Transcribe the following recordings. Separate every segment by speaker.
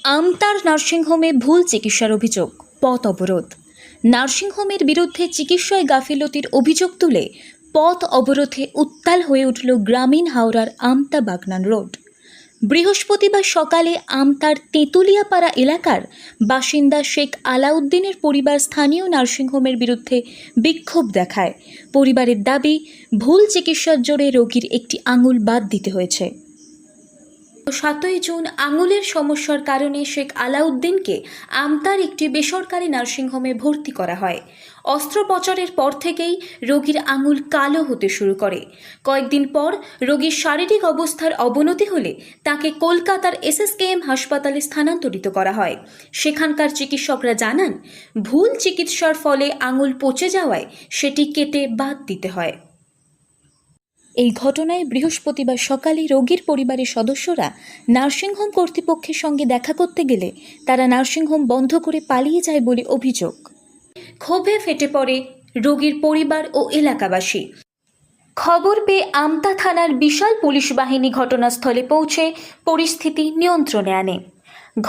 Speaker 1: আমতার নার্সিংহোমে ভুল চিকিৎসার অভিযোগ, পথ অবরোধ। নার্সিংহোমের বিরুদ্ধে চিকিৎসায় গাফিলতির অভিযোগ তুলে পথ অবরোধে উত্তাল হয়ে উঠল গ্রামীণ হাওড়ার আমতা বাগনান রোড। বৃহস্পতিবার সকালে আমতার তেঁতুলিয়াপাড়া এলাকার বাসিন্দা শেখ আলাউদ্দিনের পরিবার স্থানীয় নার্সিংহোমের বিরুদ্ধে বিক্ষোভ দেখায়। পরিবারের দাবি, ভুল চিকিৎসার জোরে রোগীর একটি আঙুল বাদ দিতে হয়েছে। 7 জুন আঙুলের সমস্যার কারণে শেখ আলাউদ্দিনকে আমতার একটি বেসরকারি নার্সিংহোমে ভর্তি করা হয়। অস্ত্রোপচারের পর থেকেই রোগীর আঙুল কালো হতে শুরু করে। কয়েকদিন পর রোগীর শারীরিক অবস্থার অবনতি হলে তাকে কলকাতার SSKM হাসপাতালে স্থানান্তরিত করা হয়। সেখানকার চিকিৎসকরা জানান, ভুল চিকিৎসার ফলে আঙুল পচে যাওয়ায় সেটি কেটে বাদ দিতে হয়। এই ঘটনায় বৃহস্পতিবার সকালে রোগীর পরিবারের সদস্যরা নার্সিংহোম কর্তৃপক্ষের সঙ্গে দেখা করতে গেলে তারা নার্সিংহোম বন্ধ করে পালিয়ে যায় বলে অভিযোগ। ক্ষোভে ফেটে পড়ে রোগীর পরিবার ও এলাকাবাসী। খবর পেয়ে আমতা থানার বিশাল পুলিশ বাহিনী ঘটনাস্থলে পৌঁছে পরিস্থিতি নিয়ন্ত্রণে আনে।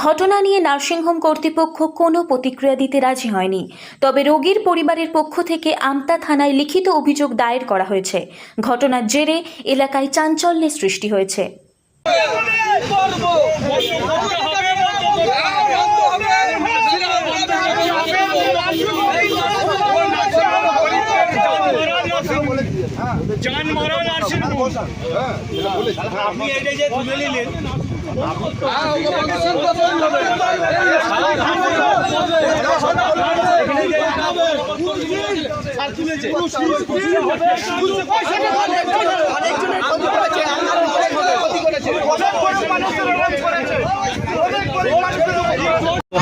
Speaker 1: ঘটনা নিয়ে নার্সিংহোম কর্তৃপক্ষ কোনো প্রতিক্রিয়া দিতে রাজি হয়নি। তবে রোগীর পরিবারের পক্ষ থেকে আমতা থানায় লিখিত অভিযোগ দায়ের করা হয়েছে। ঘটনার জেরে এলাকায় চাঞ্চল্যের সৃষ্টি হয়েছে।
Speaker 2: আপনি এই যে তুলে নিলেন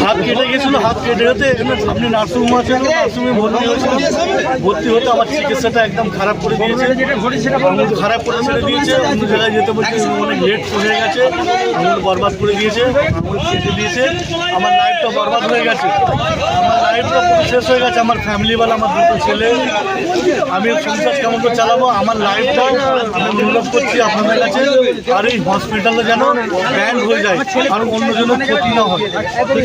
Speaker 2: হাত কেটে গেছিল, হাত কেটে হতে আপনি নার্সিংহোম আছে, নার্সিংহোমে ভর্তি হতে আমার চিকিৎসাটা একদম খারাপ করে দিয়েছে, খারাপ করে ছেড়ে দিয়েছে। অন্য জায়গায় যেতে বলছি, অনেক লেট হয়ে গেছে, আঙুল বরবাদ করে দিয়েছে, আঙুল কেটে দিয়েছে, আমার লাইফটা বরবাদ হয়ে গেছে, আমার লাইফটা পুরো শেষ হয়ে গেছে। আমার ফ্যামিলিওয়ালা, আমার দুটো ছেলে, আমি সংসার কেমন করে চালাবো, আমার লাইফটা আমি অনুরোধ করছি আপনাদের কাছে। আর এই হসপিটালে যেন ব্যান্ড হয়ে যায়, কারণ অন্য জন্য ক্ষতি না হয়।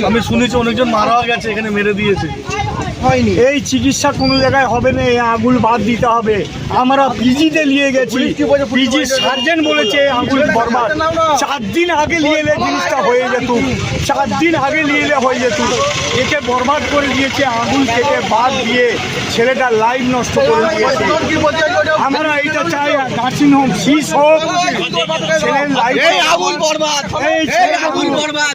Speaker 2: আমি শুনেছি অনেকজন মারাও গেছে, এখানে মেরে দিয়েছে।
Speaker 3: হয়নি এই চিকিৎসা কোনো জায়গায় হবে না, এই আঙুল বাদ দিতে হবে। আমরা পিজিতে নিয়ে গেছি, পিজি সার্জেন বলেছে আঙুল বরবাদ। 4 দিন আগে নিয়ে এলে জিনিসটা হয়ে যেত, 4 দিন আগে নিয়ে এলে হয়ে যেত। একে বরবাদ করে দিয়েছে, আঙুল কেটে বাদ দিয়ে ছেলেটার লাইফ নষ্ট করে দিয়েছে। আমরা এইটা চাই, নার্সিংহোম শীষ হোক, ছেলের লাইফ আঙুল বরবাদ, এই আঙুল বরবাদ।